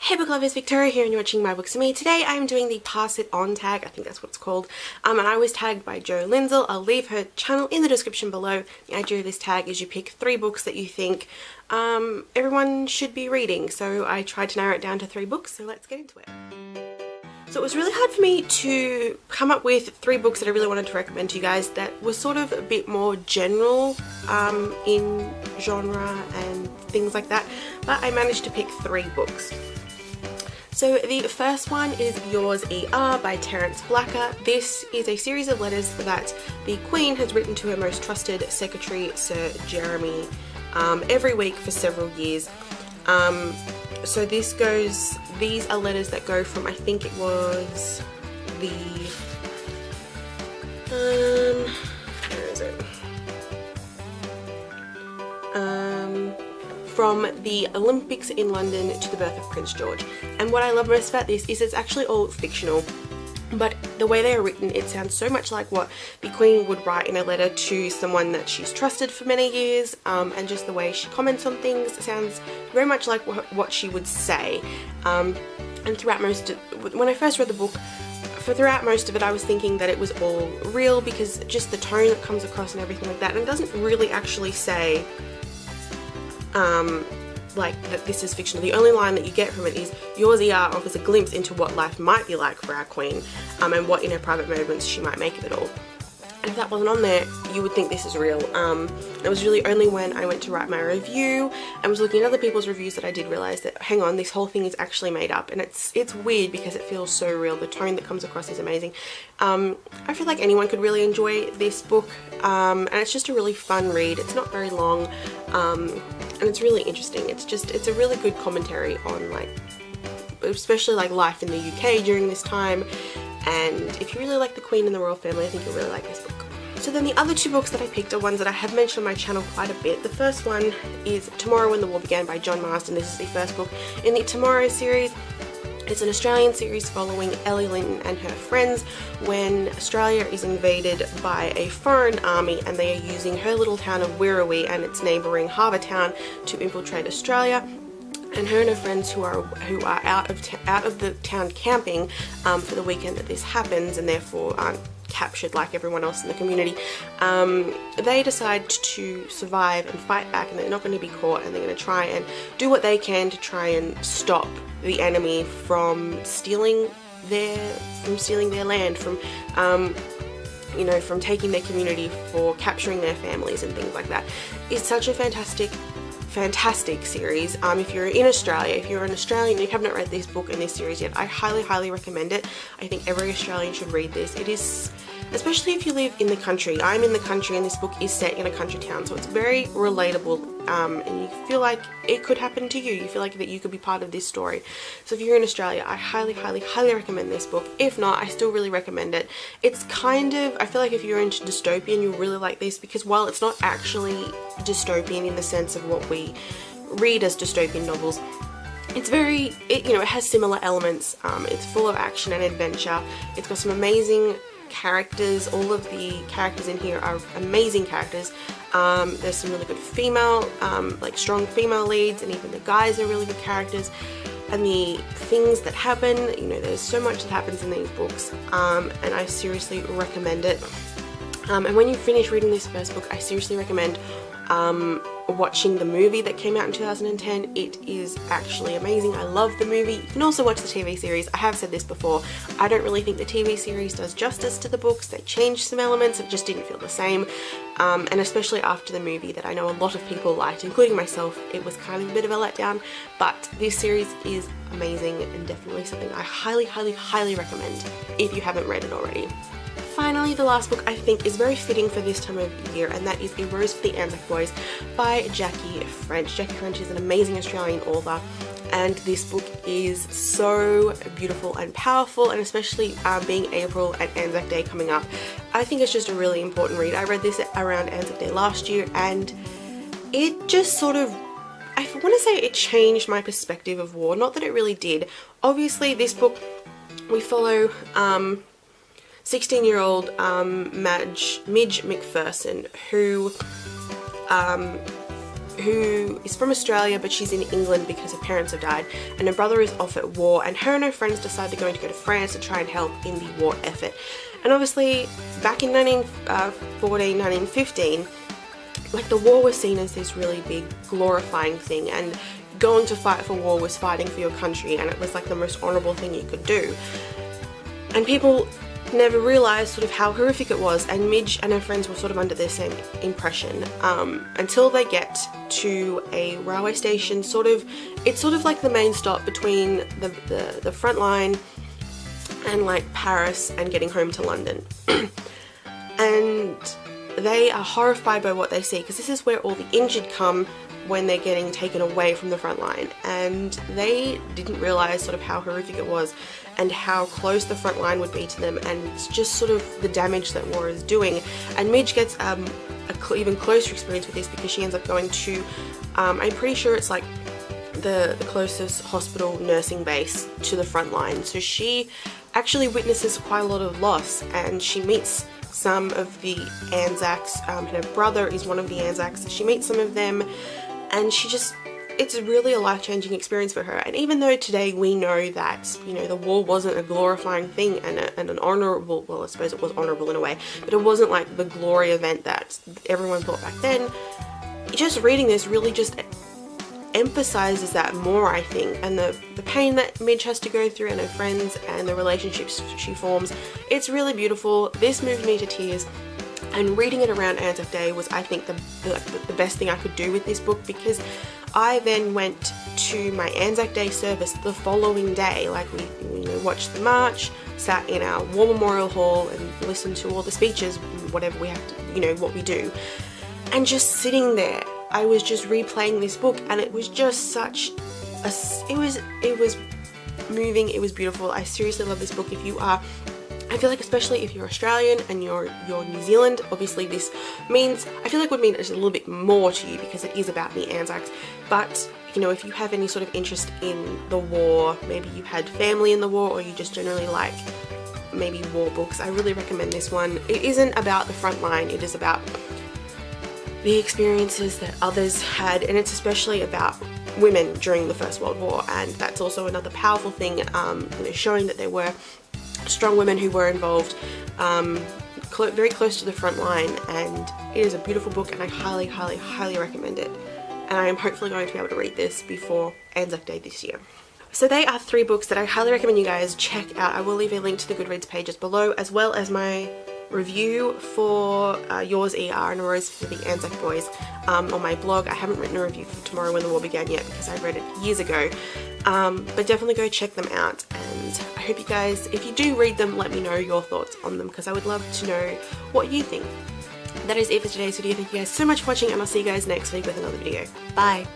Hey book lovers, Victoria here and you're watching My Books Me. Today I am doing the Pass It On tag, I think that's what it's called, and I was tagged by Jo Lindsell. I'll leave her channel in the description below. The idea of this tag is you pick 3 books that you think everyone should be reading, so I tried to narrow it down to 3 books, so let's get into it. So it was really hard for me to come up with 3 books that I really wanted to recommend to you guys that were sort of a bit more general in genre and things like that, but I managed to pick 3 books. So the first one is Yours E.R. by Terence Blacker. This is a series of letters that the Queen has written to her most trusted secretary, Sir Jeremy, every week for several years. So these are letters that go from, I think it was the, where is it? From the Olympics in London to the birth of Prince George. And what I love most about this is it's actually all fictional, but the way they are written, it sounds so much like what the Queen would write in a letter to someone that she's trusted for many years, and just the way she comments on things sounds very much like what she would say. And throughout when I first read the book, throughout most of it I was thinking that it was all real because just the tone that comes across and everything like that, and it doesn't really actually say like that this is fictional. The only line that you get from it is Yours E.R. offers a glimpse into what life might be like for our Queen, and what in her private moments she might make of it all. And if that wasn't on there, you would think this is real. It was really only when I went to write my review and was looking at other people's reviews that I did realise that, hang on, this whole thing is actually made up, and it's weird because it feels so real. The tone that comes across is amazing. I feel like anyone could really enjoy this book, and it's just a really fun read. It's not very long, and it's really interesting. It's a really good commentary on, like, especially like life in the UK during this time. And if you really like the Queen and the royal family, I think you'll really like this book. So then the other 2 books that I picked are ones that I have mentioned on my channel quite a bit. The first one is Tomorrow When the War Began by John Marsden. This is the first book in the Tomorrow series. It's an Australian series following Ellie Linton and her friends when Australia is invaded by a foreign army, and they are using her little town of Wirrawee and its neighbouring harbour town to infiltrate Australia. And her and her friends who are out of the town camping for the weekend that this happens, and therefore aren't captured like everyone else in the community, they decide to survive and fight back, and they're not going to be caught, and they're going to try and do what they can to try and stop the enemy from stealing their land, from you know, from taking their community, for capturing their families and things like that. It's such a fantastic series. If you're in Australia, if you're an Australian and you have not read this book and this series yet, I highly recommend it. I think every Australian should read this. It is, especially if you live in the country. I'm in the country and this book is set in a country town, so it's very relatable, and you feel like it could happen to you. You feel like that you could be part of this story. So if you're in Australia, I highly recommend this book. If not, I still really recommend it. It's kind of, I feel like if you're into dystopian, you'll really like this, because while it's not actually dystopian in the sense of what we read as dystopian novels, it's very, you know, it has similar elements. It's full of action and adventure. It's got some amazing characters. All of the characters in here are amazing characters. There's some really good female, like strong female leads, and even the guys are really good characters. And the things that happen, you know, there's so much that happens in these books, and I seriously recommend it. And when you finish reading this first book, I seriously recommend watching the movie that came out in 2010. It is actually amazing. I love the movie. You can also watch the TV series. I have said this before, I don't really think the TV series does justice to the books. They changed some elements, it just didn't feel the same, and especially after the movie that I know a lot of people liked, including myself, it was kind of a bit of a letdown. But this series is amazing and definitely something I highly recommend if you haven't read it already. Finally, the last book I think is very fitting for this time of year, and that is A Rose for the Anzac Boys by Jackie French. Jackie French is an amazing Australian author, and this book is so beautiful and powerful, and especially being April and Anzac Day coming up, I think it's just a really important read. I read this around Anzac Day last year, and it just sort of, I want to say it changed my perspective of war. Not that it really did. Obviously, this book, we follow 16-year-old Midge McPherson, who who is from Australia, but she's in England because her parents have died, and her brother is off at war, and her friends decide they're going to go to France to try and help in the war effort. And obviously back in 1914, 1915, like, the war was seen as this really big glorifying thing, and going to fight for war was fighting for your country, and it was like the most honourable thing you could do. And people never realised sort of how horrific it was, and Midge and her friends were sort of under the same impression until they get to a railway station. It's sort of like the main stop between the front line and like Paris and getting home to London. And they are horrified by what they see, because this is where all the injured come when they're getting taken away from the front line, and they didn't realise sort of how horrific it was and how close the front line would be to them, and just sort of the damage that war is doing. And Midge gets an even closer experience with this, because she ends up going to, I'm pretty sure it's like the closest hospital nursing base to the front line, so she actually witnesses quite a lot of loss, and she meets some of the Anzacs, and her brother is one of the Anzacs, so she meets some of them, and it's really a life-changing experience for her. And even though today we know that, you know, the war wasn't a glorifying thing and an honourable, well, I suppose it was honourable in a way, but it wasn't like the glory event that everyone thought back then, just reading this really just emphasizes that more, I think, and the pain that Midge has to go through, and her friends, and the relationships she forms. It's really beautiful. This moved me to tears, and reading it around Anzac Day was, I think, the best thing I could do with this book, because I then went to my Anzac Day service the following day. Like, we watched the march, sat in our War Memorial Hall and listened to all the speeches, whatever we have to, what we do, and just sitting there, I was just replaying this book, and it was just such a, it was moving, it was beautiful. I seriously love this book. If you are, I feel like, especially if you're Australian and you're New Zealand, obviously this means, I feel like would mean just a little bit more to you, because it is about the Anzacs. But, if you have any sort of interest in the war, maybe you had family in the war, or you just generally like maybe war books, I really recommend this one. It isn't about the front line, it is about the experiences that others had, and it's especially about women during the First World War, and that's also another powerful thing, showing that there were strong women who were involved very close to the front line. And it is a beautiful book, and I highly, highly, highly recommend it, and I am hopefully going to be able to read this before Anzac Day this year. So they are 3 books that I highly recommend you guys check out. I will leave a link to the Goodreads pages below, as well as my review for Yours ER and a Rose for the Anzac Boys on my blog. I haven't written a review for Tomorrow When the War Began yet, because I read it years ago, but definitely go check them out. And I hope you guys, if you do read them, let me know your thoughts on them, because I would love to know what you think. That is it for today's video. Thank you guys so much for watching, and I'll see you guys next week with another video. Bye!